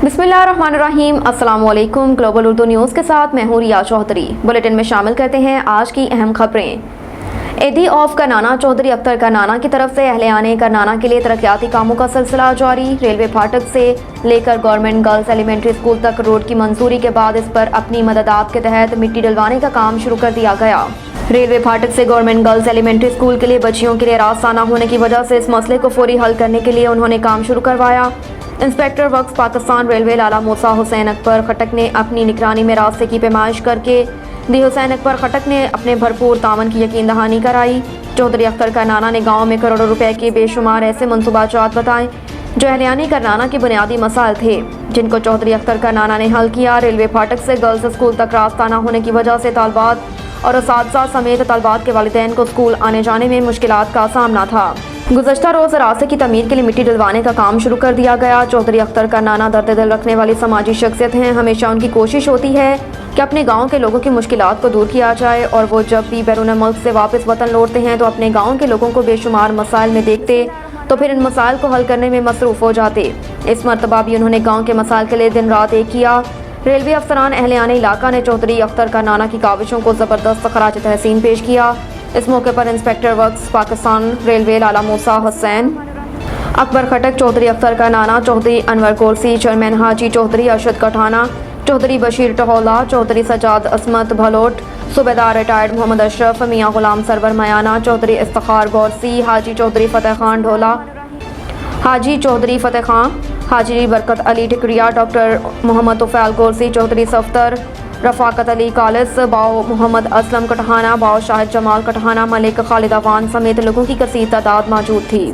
बिस्मिल्लाहिर्रहमानिर्रहीम। अस्सलाम वालेकुम। ग्लोबल उर्दू न्यूज़ के साथ मैं हूँ रिया चौधरी। बुलेटिन में शामिल करते हैं आज की अहम खबरें। एडी ऑफ करनाना चौधरी अख्तर करनाना की तरफ से अहले करनाना के लिए तरक्याती कामों का सिलसिला जारी। रेलवे फाटक से लेकर गवर्नमेंट गर्ल्स एलिमेंट्री स्कूल तक रोड की मंजूरी के बाद इस पर अपनी मददात के तहत मिट्टी डलवाने का काम शुरू कर दिया गया। रेलवे फाटक से गवर्नमेंट गर्ल्स एलिमेंट्री स्कूल के लिए बच्चियों के लिए रास्ता न होने की वजह से इस मसले को फौरी हल करने के लिए उन्होंने काम शुरू करवाया। इंस्पेक्टर वर्क्स पाकिस्तान रेलवे लाला मूसा हुसैन अकबर खटक ने अपनी निगरानी में रास्ते की पैमाइश करके दी हुसैन अकबर खटक ने अपने भरपूर तावन की यकीन दहानी कराई। चौधरी अख्तर करनाना ने गाँव में करोड़ों रुपए के बेशुमार ऐसे मनसूबाजात बताए जो अहलियानी करनाना के बुनियादी मसाइल थे, जिनको चौधरी अख्तर करनाना ने हल किया। रेलवे फाटक से गर्ल्स स्कूल तक रास्ता न होने की वजह से तालबात और असातिज़ा समेत तालबात के वालिदैन को स्कूल आने जाने में मुश्किलात का सामना था। गुज़श्ता रोज़ रास्ते की तमीर के लिए मिट्टी डलवाने का काम शुरू कर दिया गया। चौधरी अख्तर करनाना दर्द दिल रखने वाली समाजी शख्सियत हैं। हमेशा उनकी कोशिश होती है कि अपने गांव के लोगों की मुश्किलात को दूर किया जाए और वो जब भी बैरून मुल्क से वापस वतन लौटते हैं तो अपने गाँव के लोगों को बेशुमार मसाइल में देखते तो फिर इन मसाइल को हल करने में मसरूफ़ हो जाते। इस मरतबा भी उन्होंने गाँव के मसाइल के लिए दिन रात एक किया। रेलवे अफसरान अहलियान इलाका ने चौधरी अख्तर करनाना की काविशों को ज़बरदस्त खराज तहसीन पेश किया। इस मौके पर इंस्पेक्टर वर्क्स पाकिस्तान रेलवे लाला मूसा हुसैन अकबर खटक, चौधरी अख्तर करनाना, चौधरी अनवर कोरसी, चेयरमैन हाजी चौधरी अरशद कठाना, चौधरी बशीर टहौला, चौधरी सजाद असमत भलोट, सूबेदार रिटायर्ड मोहम्मद अशरफ, मियाँ गुलाम सरवर मयाना, चौधरी इफ्तिखार गौरसी, हाजी चौधरी फतेह खान ढोला, हाजी चौधरी फतेह खान, हाजी बरकत अली टिकरिया, डॉक्टर मोहम्मद तुफैल गौरसी, चौधरी सफ्तर, रफाकत अली कालिस, बाओ मोहम्मद असलम कटहाना, बाओ शाहिद जमाल कटहाना, मलिक खालिद अवान समेत लोगों की कसीर तादाद मौजूद थी।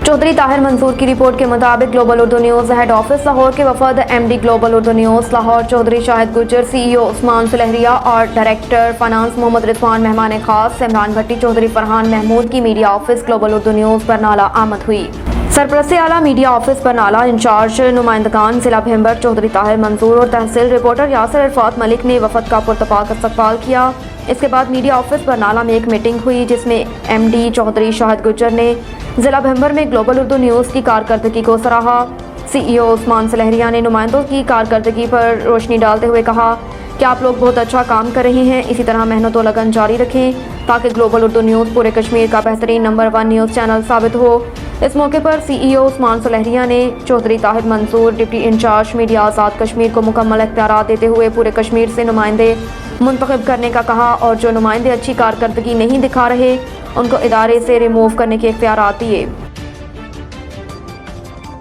चौधरी ताहिर मंसूर की रिपोर्ट के मुताबिक global Urdu news head office Lahore के वफद MD global Urdu news Lahore Chaudhry Shahid Gujjar, CEO Usman Sulehria और डायरेक्टर फाइनेंस मोहम्मद रिजवान मेहमान खास इमरान भट्टी, चौधरी फरहान महमूद की media office global Urdu news Barnala आमद हुई। सरपरस्ती आला मीडिया ऑफिस बरनाला इंचार्ज नुमाइंदगान जिला भीमबर चौधरी ताहिर मंसूर और तहसील रिपोर्टर यासिर इरफात मलिक ने वफद का पुरतपाक इस्तकबाल किया। इसके बाद मीडिया ऑफिस बरनाला में एक मीटिंग हुई जिसमें एमडी चौधरी शाहिद गुजर ने जिला भीमबर में ग्लोबल उर्दू न्यूज़ की कारकर्दगी को सराहा। सीईओ उस्मान सुलहरिया ने नुमाइंदों की कारकर्दगी पर रोशनी डालते हुए कहा कि आप लोग बहुत अच्छा काम कर रहे हैं, इसी तरह मेहनत और लगन जारी रखें ताकि ग्लोबल उर्दू न्यूज़ पूरे कश्मीर का बेहतरीन नंबर 1 न्यूज़ चैनल साबित हो। इस मौके पर सीईओ उस्मान सुलहरिया ने Chaudhry Tahir Mansoor deputy incharge media Azad Kashmir को मुकम्मल इख्तियारात देते हुए पूरे कश्मीर से नुमाइंदे मुंतखब करने का कहा और जो नुमाइंदे अच्छी कारकर्दगी नहीं दिखा रहे उनको इदारे से रिमूव करने के इख्तियारात दिए।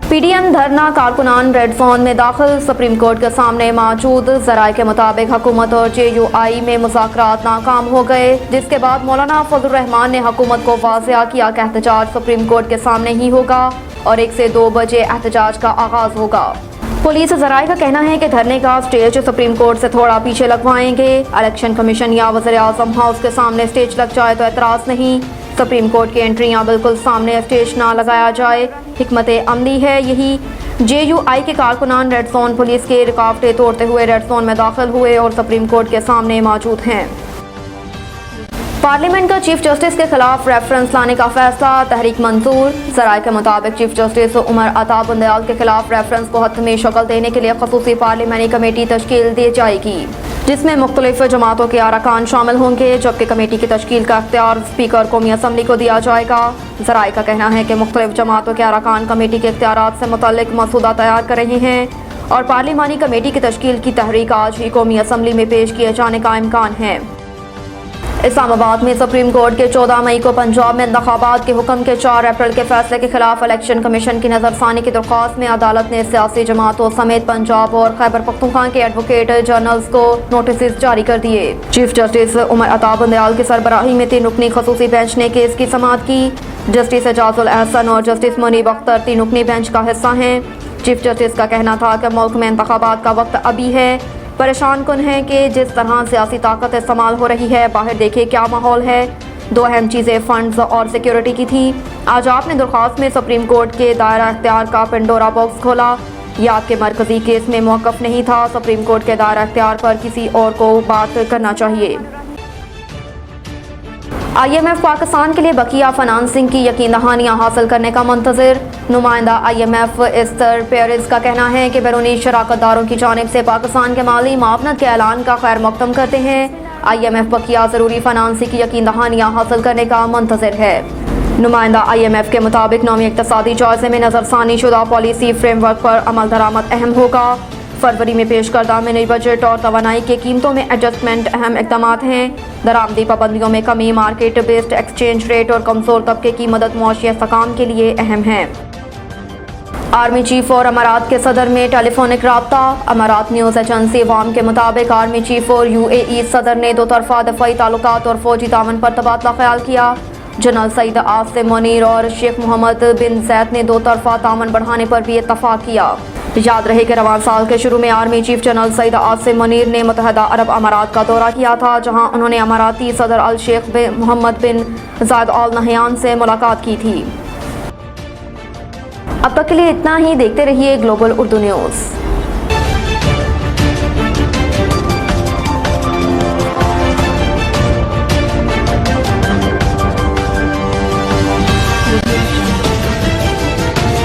पीडीएम धरना कारकुनान रेड जोन में दाखिल, सुप्रीम कोर्ट के सामने मौजूद। ज़राए के मुताबिक हुकूमत और JUI में मुज़ाकरात नाकाम हो गए, जिसके बाद मौलाना फजल रहमान ने हुकूमत को वाज़ेह किया कि एहतजाज सुप्रीम कोर्ट के सामने ही होगा और 1 से 2 बजे एहतजाज का आगाज होगा। पुलिस ज़राए का कहना है कि धरने का स्टेज सुप्रीम कोर्ट से थोड़ा पीछे लगवाएंगे। इलेक्शन कमीशन या वज़ीर आज़म हाउस के सामने स्टेज लग जाए तो एतराज़ नहीं, सुप्रीम कोर्ट की एंट्री या बिल्कुल सामने स्टेज ना लगाया जाए। हिकमत अमली है यही। JUI के कारकुनान रेड जोन पुलिस के रुकावटें तोड़ते हुए रेड जोन में दाखिल हुए और सुप्रीम कोर्ट के सामने मौजूद हैं। पार्लियामेंट का चीफ जस्टिस के खिलाफ रेफरेंस लाने का फैसला, तहरीक मंजूर। ज़राए के मुताबिक चीफ जस्टिस उमर अता बुंदयाल के खिलाफ रेफरेंस को हतमी शक्ल देने के लिए खसूसी पार्लियामानी कमेटी तश्कील दी जाएगी जिसमें मुख्तलिफ जमातों के अरकान शामिल होंगे, जबकि कमेटी की तश्कील का इख्तियार स्पीकर कौमी असम्बली को दिया जाएगा। ज़राए का कहना है कि मुख्तलिफ जमातों के अरकान कमेटी के इख्तियारात से मुतल्लिक मसूदा तैयार कर रहे हैं और पार्लियामानी कमेटी की तश्कील की तहरीक आज ही कौमी असम्बली में पेश किए जाने का इम्कान है। इस्लामाबाद में सुप्रीम कोर्ट के 14 मई को पंजाब में इंतखाबात के हुक्म के 4 अप्रैल के फैसले के खिलाफ इलेक्शन कमीशन की नजरसानी की दरख्वास्त में अदालत ने सियासी जमातों समेत पंजाब और खैबर पख्तूनख्वा के एडवोकेट जनरल्स को नोटिस जारी कर दिए। चीफ जस्टिस उमर अता बुंदयाल की सरबराही में 3 रुकनी खसूसी बेंच ने केस की समाअत की। जस्टिस एजाजुल एहसन और जस्टिस मुनीब अख्तर 3 रुकनी बेंच का हिस्सा हैं। चीफ जस्टिस का कहना था कि मुल्क में इंतखाबात का वक्त अभी है, परेशान कुन है कि जिस तरह सियासी ताकत इस्तेमाल हो रही है, बाहर देखिए क्या माहौल है। 2 अहम चीज़ें फंड्स और सिक्योरिटी की थी। आज आपने दरख्वास्त में सुप्रीम कोर्ट के दायरा इख्तियार का पेंडोरा बॉक्स खोला। ये आपके मरकजी केस में मौक़िफ़ नहीं था। सुप्रीम कोर्ट के दायरा इख्तियार पर किसी और को बात करना चाहिए। IMF पाकिस्तान के लिए बकिया फाइनेंसिंग की यकीन दहानियाँ हासिल करने का मंतज़र। नुमाइंदा IMF एस्तर पेरेज़ का कहना है कि बैरूनी शराकतदारों की जानिब से पाकिस्तान के माली मुआवनत के ऐलान का खैर मकदम करते हैं। IMF बकिया ज़रूरी फाइनेंसिंग की यकीन दहानियाँ हासिल करने का मंतज़र है। नुमाइंदा IMF के मुताबिक नौवीं इक़्तिसादी जायज़े में नज़रसानी शुदा पॉलिसी फ्रेमवर्क पर अमल दरामद अहम होगा। फरवरी में पेश करदा मिनी बजट और तवानाई की कीमतों में एडजस्टमेंट अहम इक़दाम हैं। दरामदी पाबंदियों में कमी, मार्केट बेस्ड एक्सचेंज रेट और कमज़ोर तबके की मदद मुआशी इस्तेहकाम के लिए अहम है। आर्मी चीफ और अमारात के सदर में टेलीफोनिक राब्ता। अमारात न्यूज़ एजेंसी अवाम के मुताबिक आर्मी चीफ और UAE सदर ने दो तरफा दफ़ाई ताल्लुकात और फौजी तावन पर तबादला ख्याल किया। जनरल सईद आसिम मुनीर और शेख मोहम्मद बिन जैद ने दो तरफा तावन बढ़ाने पर भी इत्तफाक किया। याद रहे कि रवान साल के शुरू में army chief general Saeed Asim Munir ने मुत्तहदा अरब अमारात का दौरा किया था, जहां उन्होंने अमाराती सदर अल शेख मोहम्मद बिन जायद अल नहयान से मुलाकात की थी। अब तक के लिए इतना ही। देखते रहिए ग्लोबल उर्दू न्यूज़।